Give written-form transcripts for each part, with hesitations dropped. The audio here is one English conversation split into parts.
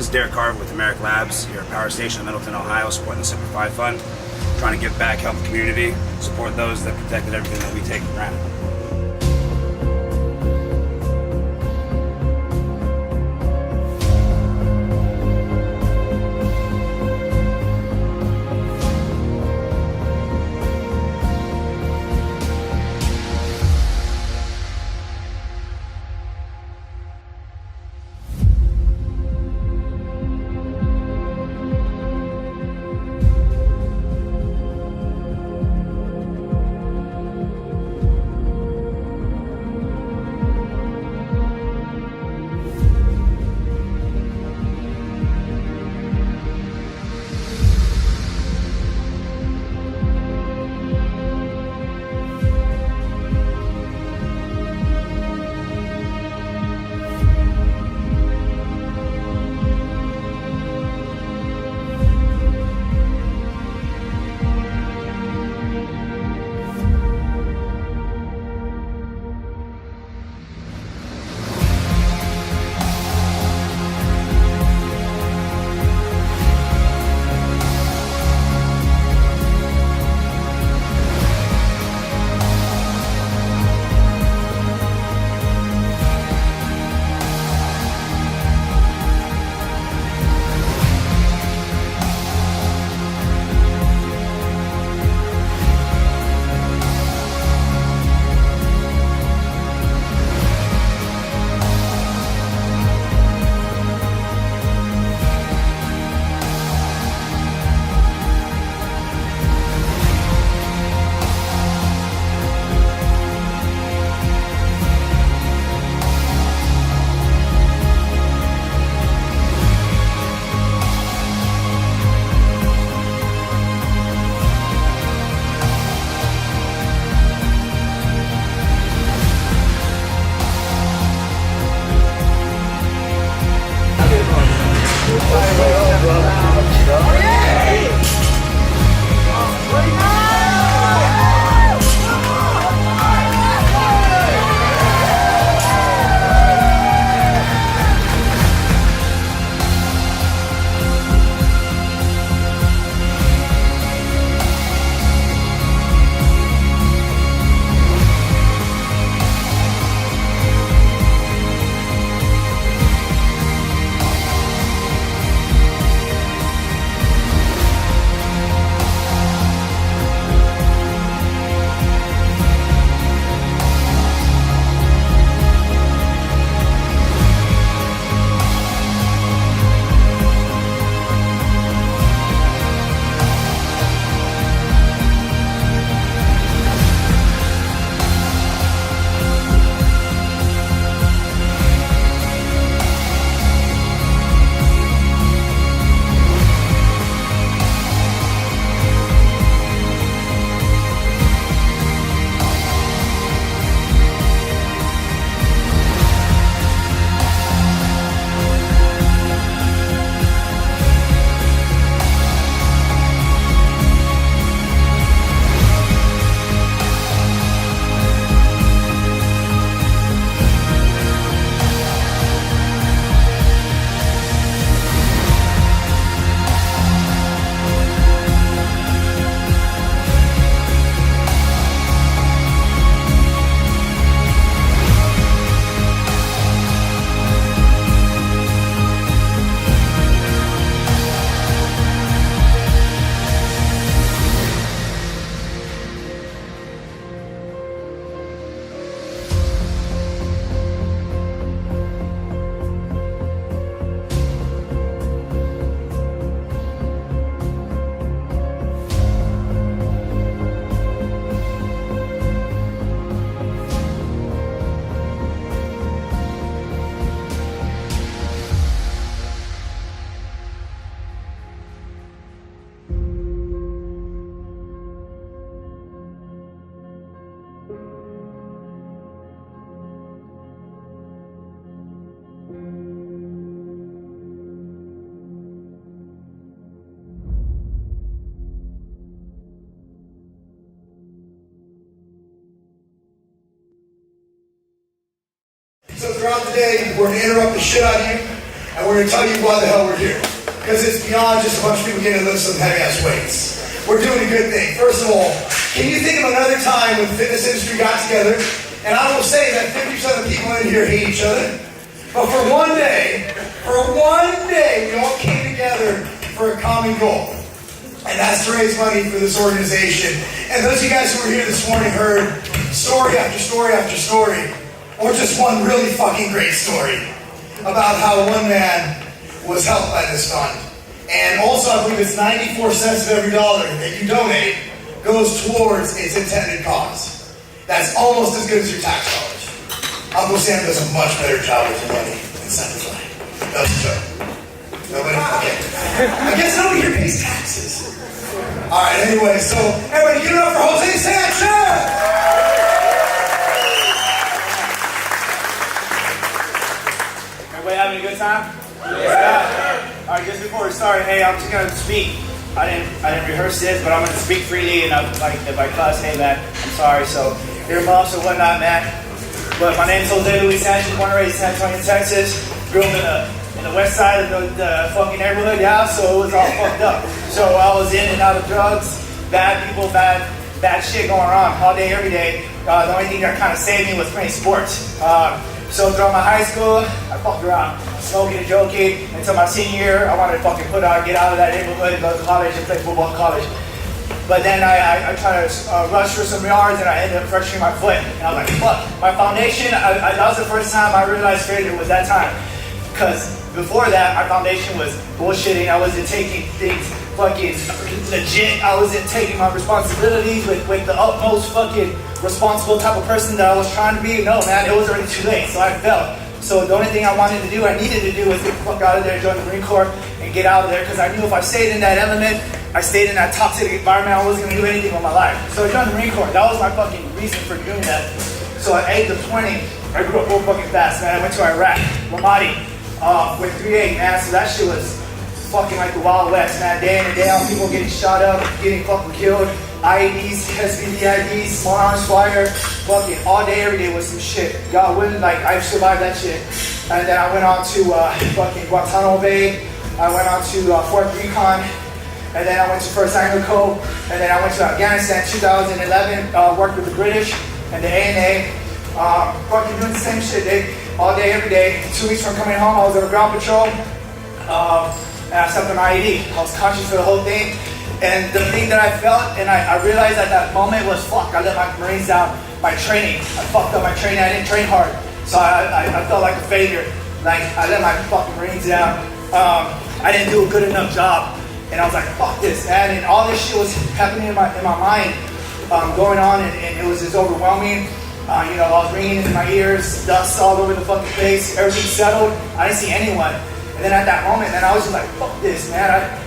This is Derrick Carver with CELEBS, here at Power Station in Middleton, Ohio, supporting the Simple 5 Fund, trying to give back, help the community, support those that protected everything that we take for granted. So throughout the day, we're going to interrupt the shit out of you, and we're we're going to tell you why the hell we're here. Because it's beyond just a bunch of people getting to lift some heavy-ass weights. We're doing a good thing. First of all, can you think of another time when the fitness industry got together? And I will say that 50% of the people in here hate each other. But for one day, we all came together for a common goal. And that's to raise money for this organization. And those of you guys who were here this morning heard story after story after story, or just one really fucking great story about how one man was helped by this fund. And also, I believe it's 94 cents of every dollar that you donate goes towards its intended cause. That's almost as good as your tax dollars. Uncle Sam does a much better job with your money than Senator Clay. That's a joke. Nobody? Okay. I guess nobody here pays taxes. Alright, anyway, so everybody give it up for Jose Sanchez! Everybody having a good time? Yeah. Alright, just before we start, hey, I'm just gonna speak. I didn't rehearse this, but I'm gonna speak freely, and if I cuss, hey man, I'm sorry. So earmuffs or whatnot, man. But my name is Jose Luis Sanchez, born and raised in San Antonio, Texas. Grew up in the west side of the fucking neighborhood, yeah. So it was all fucked up. So I was in and out of drugs, bad people, bad shit going on all day, every day. The only thing that kind of saved me was playing sports. So throughout my high school, I fucked around, smoking and joking, until my senior year. I wanted to fucking get out of that neighborhood, go to college and play football in college. But then I tried to rush for some yards, and I ended up fracturing my foot. And I was like, fuck, my foundation, that was the first time I realized failure was that time. Because before that, my foundation was bullshitting. I wasn't taking things fucking legit. I wasn't taking my responsibilities with the utmost fucking responsible type of person that I was trying to be. No, man, it was already too late, so I fell. So the only thing I wanted to do, I needed to do, was get the fuck out of there, join the Marine Corps, and get out of there, because I knew if I stayed in that element, I stayed in that toxic environment, I wasn't going to do anything with my life. So I joined the Marine Corps. That was my fucking reason for doing that. So at age of 20, I grew up real fucking fast, man. I went to Iraq, Ramadi, with 3-8, man. So that shit was fucking like the Wild West, man. Day in and day out, people getting shot up, getting fucking killed. IEDs, SVD IDs, small arms fire, fucking all day, every day was some shit. God willing, like, I survived that shit. And then I went on to fucking Guantanamo Bay. I went on to Fort Recon. And then I went to First Anglo Cove. And then I went to Afghanistan 2011, worked with the British and the ANA. Fucking doing the same shit, all day, every day. 2 weeks from coming home, I was on ground patrol. And I stepped on IED. I was conscious for the whole thing. And the thing that I felt, and I realized at that moment was, fuck, I let my Marines down. My training, I fucked up my training. I didn't train hard. So I felt like a failure. Like, I let my fucking Marines down. I didn't do a good enough job. And I was like, fuck this, man. And all this shit was happening in my mind, going on, and it was just overwhelming. I was ringing in my ears, dust all over the fucking place, everything settled. I didn't see anyone. And then at that moment, man, I was just like, fuck this, man.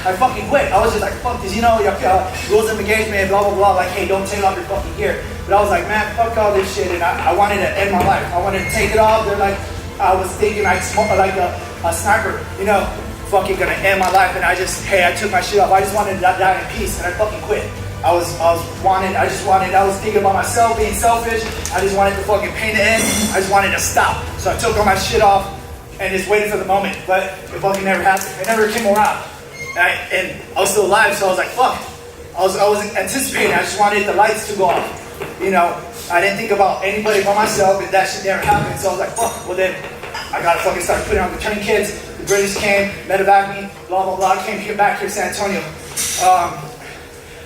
I fucking quit. I was just like, fuck this, rules of engagement, blah, blah, blah. Like, hey, don't take off your fucking gear. But I was like, man, fuck all this shit. And I wanted to end my life. I wanted to take it off. They're like, I was thinking I'd smoke like a sniper, fucking gonna end my life. And I took my shit off. I just wanted to die in peace, and I fucking quit. I was thinking about myself, being selfish. I just wanted the fucking pain to end. I just wanted to stop. So I took all my shit off and just waited for the moment. But it fucking never happened. It never came around. And I was still alive, so I was like, fuck. I was anticipating. I just wanted the lights to go off. I didn't think about anybody but myself, and that shit never happened. So I was like, fuck. Well then, I gotta fucking start putting on the tourniquets. The British came, medevaced me, blah, blah, blah. I came back here to San Antonio.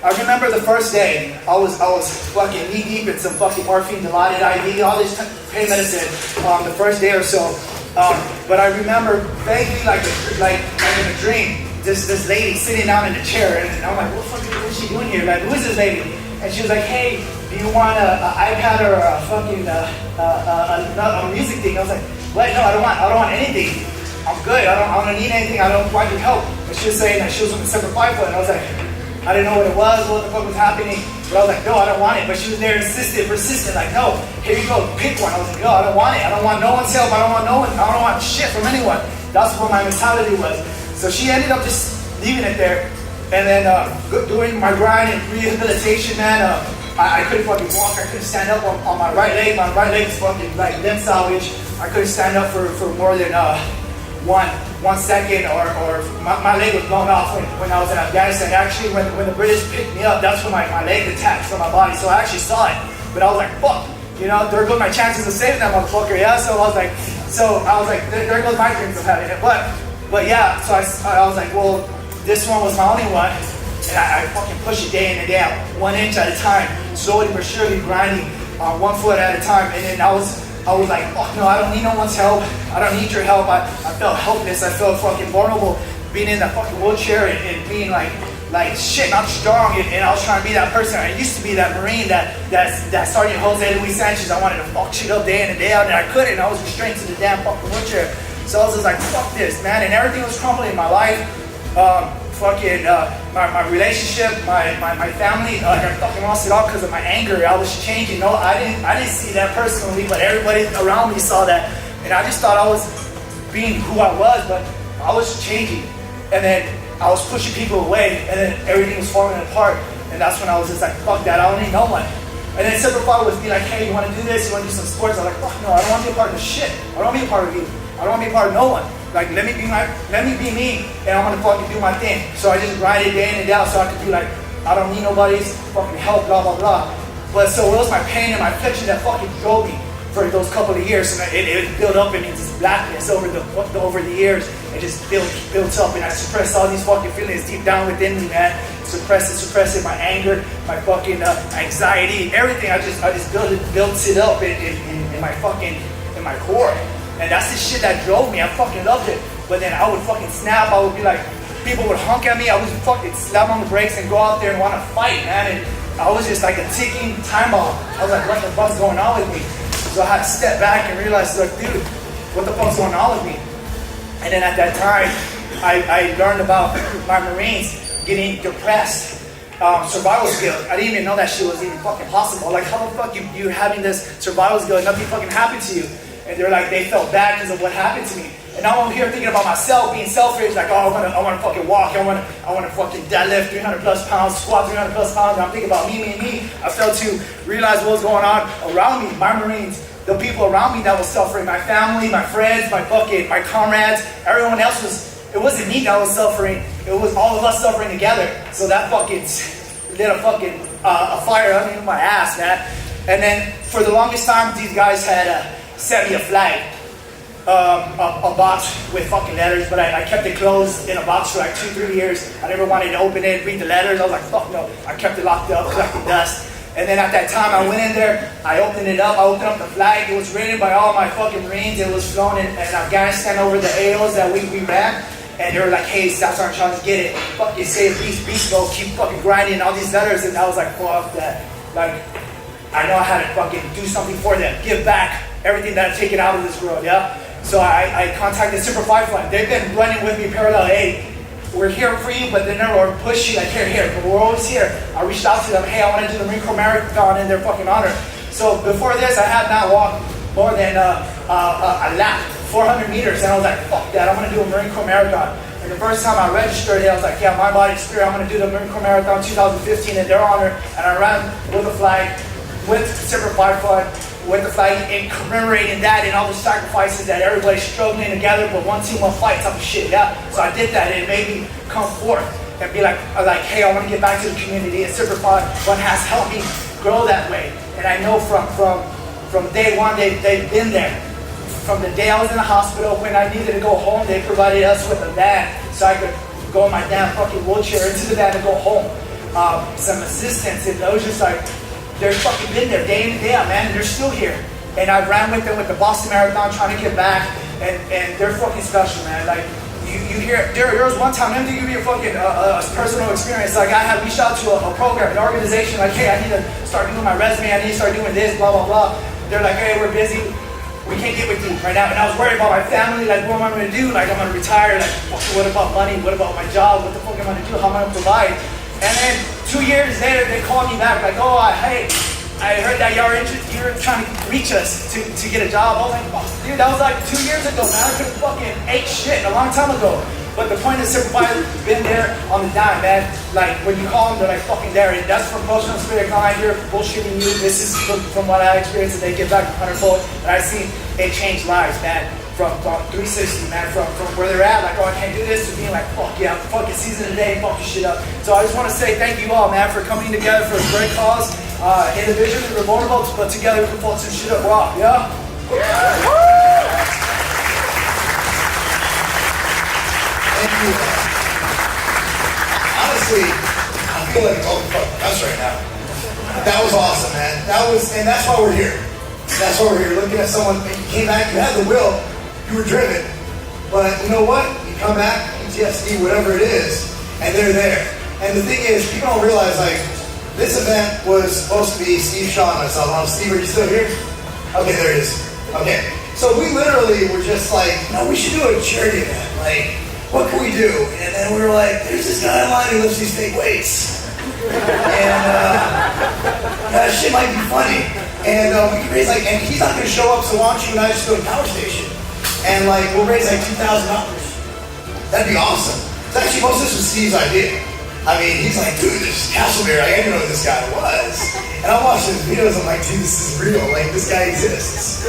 I remember the first day, I was fucking knee deep in some fucking morphine, Dilaudid IV, all this pain medicine, the first day or so. But I remember vaguely, like in a dream, this lady sitting down in a chair, and I'm like, what the fuck is she doing here? Like, who is this lady? And she was like, hey, do you want an iPad or a fucking a music thing? I was like, what? No, I don't want anything. I'm good. I don't need anything. I don't want your help. And she was saying that she was from the Semper Fi Fund, and I was like, I didn't know what it was, what the fuck was happening. But I was like, no, I don't want it. But she was there, persistent, like, no, here you go, pick one. I was like, no, I don't want it. I don't want no one's help. I don't want shit from anyone. That's what my mentality was. So she ended up just leaving it there. And then doing my grind and rehabilitation, man, I couldn't fucking walk. I couldn't stand up on my right leg. My right leg is fucking like limb salvage. I couldn't stand up for more than 1 one second, or my leg was blown off when I was in Afghanistan. Actually, when the British picked me up, that's when my leg detached from my body. So I actually saw it, but I was like, fuck, you know, there goes my chances of saving that motherfucker, yeah? So I was like, there goes my dreams of having it. But yeah, so I was like, well, this one was my only one, and I fucking push it day in and day out, 1 inch at a time, slowly but surely grinding, 1 foot at a time, and then I was like, fuck no, I don't need no one's help. I don't need your help. I felt helpless. I felt fucking vulnerable being in that fucking wheelchair and being like shit, I'm strong. And I was trying to be that person. I used to be that Marine, that Sergeant Jose Luis Sanchez. I wanted to fuck shit up day in and day out, and I couldn't. I was restrained to the damn fucking wheelchair. So I was just like, fuck this, man. And everything was crumbling in my life. My relationship, my family, like I fucking lost it all because of my anger. I was changing. No, I didn't see that personally, but everybody around me saw that, and I just thought I was being who I was, but I was changing. And then I was pushing people away, and then everything was falling apart. And that's when I was just like, fuck that, I don't need no one. And then Silver Father was be like, hey, you want to do this? You want to do some sports? I was like, fuck no, I don't want to be a part of this shit. I don't want to be a part of you. I don't want to be a part of no one. Like, let me be me, and I'm gonna fucking do my thing. So I just grind it day in and day out so I could be like, I don't need nobody's fucking help, blah, blah, blah. But so it was my pain and my affliction that fucking drove me for those couple of years. And it built up in this blackness over the years. It just built up, and I suppressed all these fucking feelings deep down within me, man. Suppress it, my anger, my fucking anxiety, everything. I just built it up in my core. And that's the shit that drove me. I fucking loved it. But then I would fucking snap. I would be like, people would honk at me. I would fucking slam on the brakes and go out there and want to fight, man. And I was just like a ticking time bomb. I was like, what the fuck's going on with me? So I had to step back and realize, like, dude, what the fuck's going on with me? And then at that time, I learned about my Marines getting depressed. Survival skill. I didn't even know that shit was even fucking possible. Like, how the fuck you're having this survival skill and nothing fucking happened to you? And they're like, they felt bad because of what happened to me. And now I'm here thinking about myself, being selfish, like, oh, I want to fucking walk, I want to fucking deadlift 300 plus pounds, squat 300 plus pounds. And I'm thinking about me. I failed to realize what was going on around me, my Marines, the people around me that was suffering, my family, my friends, my comrades, everyone else it wasn't me that was suffering, it was all of us suffering together. So that fucking lit a fire underneath my ass, man. And then for the longest time, these guys had sent me a flag, a box with fucking letters, but I kept it closed in a box for like 2-3 years. I never wanted to open it, read the letters. I was like, fuck no. I kept it locked up, collecting dust. And then at that time, I went in there, I opened it up, I opened up the flag. It was written by all my fucking Marines. It was flown in Afghanistan over the AOs that we ran. And they were like, hey, Staff Sergeant Charles, get it. Fucking say beast mode, keep fucking grinding all these letters. And I was like, fuck that. Like, I know how to fucking do something for them, give back everything that I've taken out of this world, yeah? So I contacted Super Firefly. They've been running with me parallel. Hey, we're here for you, but they never push you like, here, but we're always here. I reached out to them, hey, I want to do the Marine Corps Marathon in their fucking honor. So before this, I had not walked more than a lap, 400 meters, and I was like, fuck that, I'm going to do a Marine Corps Marathon. And the first time I registered it, I was like, yeah, my body, spirit, I'm going to do the Marine Corps Marathon 2015 in their honor. And I ran with a flag, with Super Firefly, with the flag, and commemorating that and all the sacrifices that everybody's struggling together, but one team, one fight type of shit, yeah? So I did that, and it made me come forth and be like, hey, I want to get back to the community, and Super Firefly has helped me grow that way. And I know from day one, they've been there. From the day I was in the hospital, when I needed to go home, they provided us with a van so I could go in my damn fucking wheelchair into the van and go home. Some assistance, and it was just like, they're fucking been there day in and day out, man, and they're still here. And I ran with them with the Boston Marathon trying to get back, and they're fucking special, man. Like, you hear, there was one time, let me give you a fucking personal experience. Like, I had reached out to a program, an organization, like, hey, I need to start doing my resume, I need to start doing this, blah, blah, blah. They're like, hey, we're busy, we can't get with you right now. And I was worried about my family, like, what am I gonna do? Like, I'm gonna retire, like, what about money? What about my job? What the fuck am I gonna do? How am I gonna provide? And then 2 years later, they called me back, like, oh, hey, I heard that you're trying to reach us to get a job. I was like, fuck, dude, that was like 2 years ago, man. I could have fucking ate shit a long time ago. But the point is, Supervisor's been there on the dime, man. Like, when you call them, they're like fucking there. And that's from Personal Spirit. I'm not here bullshitting you. This is from what I experienced, and they get back 100-fold. And I've seen it change lives, man. from 360, man, from where they're at, like, oh, I can't do this, to being like, fuck yeah, fucking season today, fucking shit up. So I just want to say thank you all, man, for coming together for a great cause. Individually, we're vulnerable, but together we can fuck some shit up raw, yeah? Thank you. Honestly, I feel like, oh, fuck, that's right now. That was awesome, man. And that's why we're here. That's why we're here, looking at someone, you came back, you had the will, you were driven, but you know what? You come back, PTSD, whatever it is, and they're there. And the thing is, people don't realize, like, this event was supposed to be Steve, Sean, myself. Oh, Steve, are you still here? Okay, there it is. Okay. So we literally were just like, no, we should do a charity event. Like, what can we do? And then we were like, there's this guy online who lifts these fake weights. And that shit might be funny. And we can raise like, and he's not gonna show up, so why don't you and I just go to Power Station? And like, we'll raise like $2,000. That'd be awesome. So actually, most of this was Steve's idea. I mean, he's like, dude, this Castleberry, I didn't know who this guy was. And I'm watching his videos, I'm like, dude, this is real. Like, this guy exists.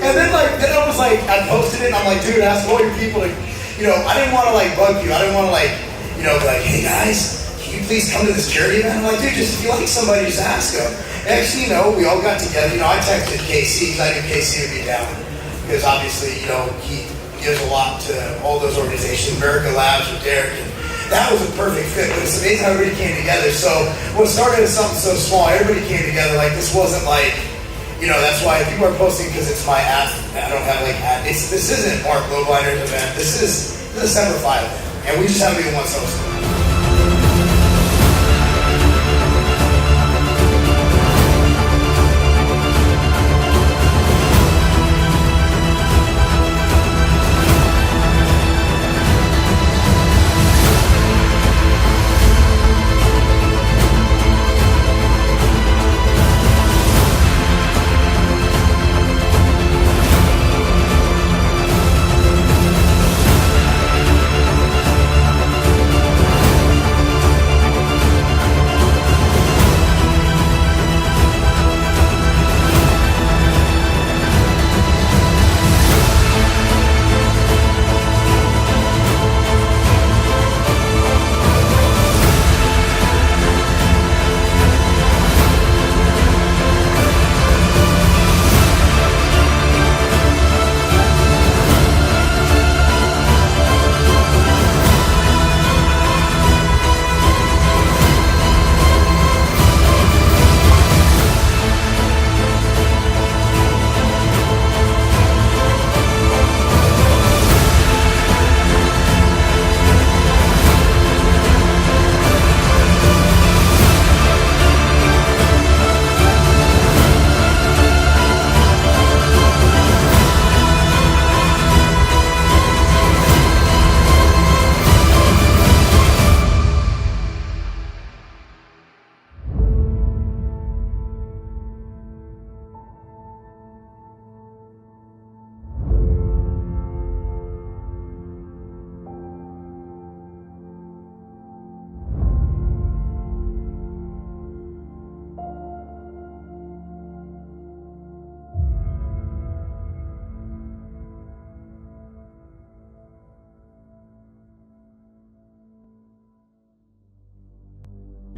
And then I was like, I posted it, and I'm like, dude, ask all your people to, you know, I didn't want to like bug you. I didn't want to like, you know, be like, hey guys, can you please come to this charity event? I'm like, dude, just if you like somebody, just ask them. And actually, you know, we all got together. You know, I texted Casey, because I knew Casey would be down. Because obviously, you know, he gives a lot to all those organizations, America Labs with Derek, and that was a perfect fit. But it's amazing how everybody came together. So what started as something so small, everybody came together. Like, this wasn't like, you know, that's why people are posting because it's my app. I don't have like app. This isn't Mark Lowbliner's event. This is the December 5 event, and we just haven't even once hosted.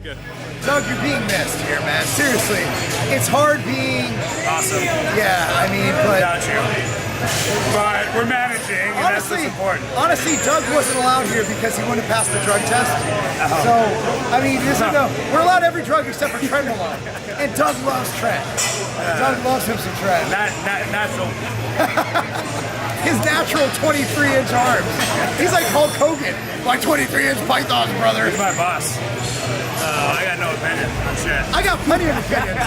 Good. Doug, you're being missed here, man. Seriously. It's hard being... Awesome. Yeah, I mean, but... Without you. But we're managing, and Honestly, that's what's important. honestly, Doug wasn't allowed here because he wouldn't pass the drug test. So, I mean, we're allowed every drug except for Trenbolone. And Doug loves Tren. Doug loves him some Tren. Natural. His natural 23-inch arms. He's like Hulk Hogan. My 23-inch pythons, brother. He's my boss. I got no opinion on shit. I got plenty of opinions.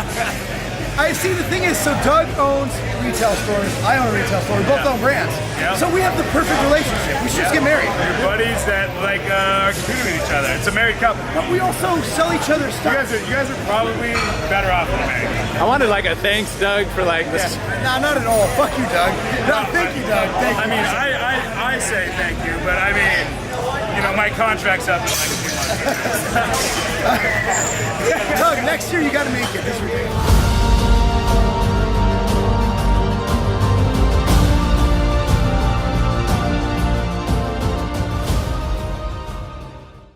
I see. The thing is, so Doug owns retail stores. I own a retail store. We both own brands. Yeah. So we have the perfect relationship. We should just get married. We're buddies that like are competing with each other. It's a married couple. But we also sell each other's stuff. You guys are probably better off than married. I wanted like a thanks, Doug, for like this. Nah, not at all. Fuck you, Doug. No, thank you, Doug. Thank you. I mean, I say thank you, but I mean, you know, my contract's up in like a few months. Doug, next year you got to make it. This is ridiculous.